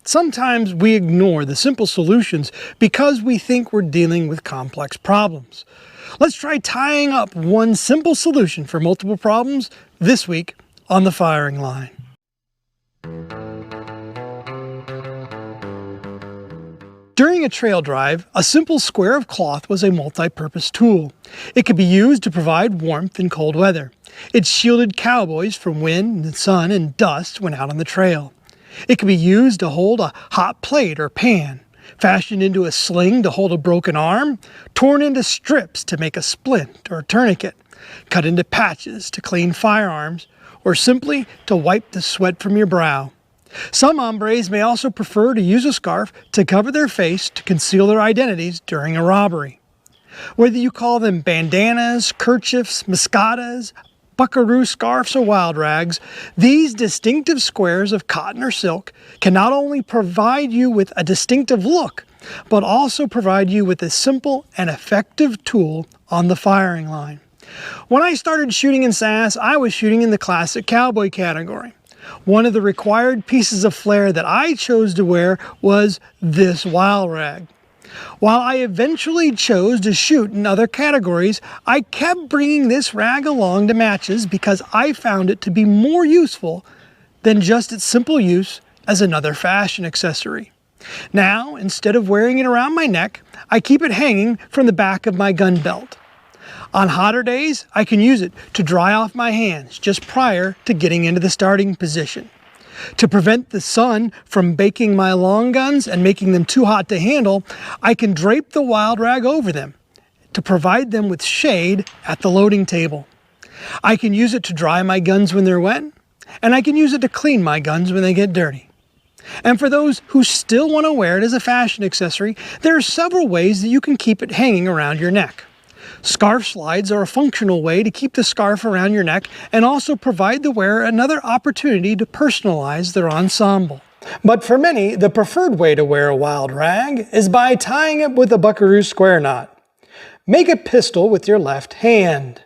Sometimes we ignore the simple solutions because we think we're dealing with complex problems. Let's try tying up one simple solution for multiple problems this week on the firing line. During a trail drive, a simple square of cloth was a multi-purpose tool. It could be used to provide warmth in cold weather. It shielded cowboys from wind, sun, and dust when out on the trail. It could be used to hold a hot plate or pan, fashioned into a sling to hold a broken arm, torn into strips to make a splint or tourniquet, cut into patches to clean firearms, or simply to wipe the sweat from your brow. Some hombres may also prefer to use a scarf to cover their face to conceal their identities during a robbery. Whether you call them bandanas, kerchiefs, mascadas, buckaroo scarves, or wild rags, these distinctive squares of cotton or silk can not only provide you with a distinctive look, but also provide you with a simple and effective tool on the firing line. When I started shooting in SAS, I was shooting in the classic cowboy category. One of the required pieces of flair that I chose to wear was this wild rag. While I eventually chose to shoot in other categories, I kept bringing this rag along to matches because I found it to be more useful than just its simple use as another fashion accessory. Now, instead of wearing it around my neck, I keep it hanging from the back of my gun belt. On hotter days, I can use it to dry off my hands just prior to getting into the starting position. To prevent the sun from baking my long guns and making them too hot to handle, I can drape the wild rag over them to provide them with shade at the loading table. I can use it to dry my guns when they're wet, and I can use it to clean my guns when they get dirty. And for those who still want to wear it as a fashion accessory, there are several ways that you can keep it hanging around your neck. Scarf slides are a functional way to keep the scarf around your neck and also provide the wearer another opportunity to personalize their ensemble. But for many, the preferred way to wear a wild rag is by tying it with a buckaroo square knot. Make a pistol with your left hand.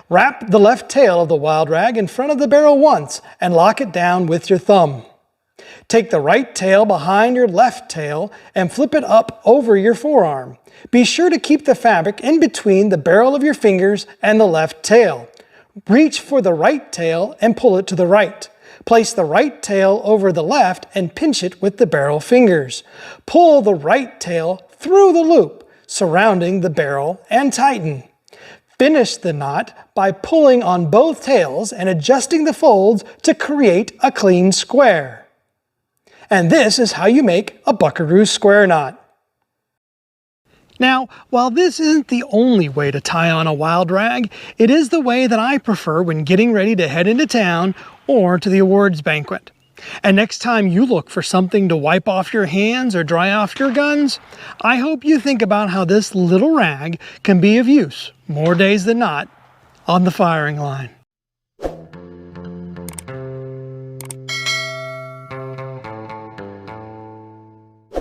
Wrap the left tail of the wild rag in front of the barrel once and lock it down with your thumb. Take the right tail behind your left tail and flip it up over your forearm. Be sure to keep the fabric in between the barrel of your fingers and the left tail. Reach for the right tail and pull it to the right. Place the right tail over the left and pinch it with the barrel fingers. Pull the right tail through the loop surrounding the barrel and tighten. Finish the knot by pulling on both tails and adjusting the folds to create a clean square. And this is how you make a buckaroo square knot. Now, while this isn't the only way to tie on a wild rag, it is the way that I prefer when getting ready to head into town or to the awards banquet. And next time you look for something to wipe off your hands or dry off your guns, I hope you think about how this little rag can be of use more days than not on the firing line.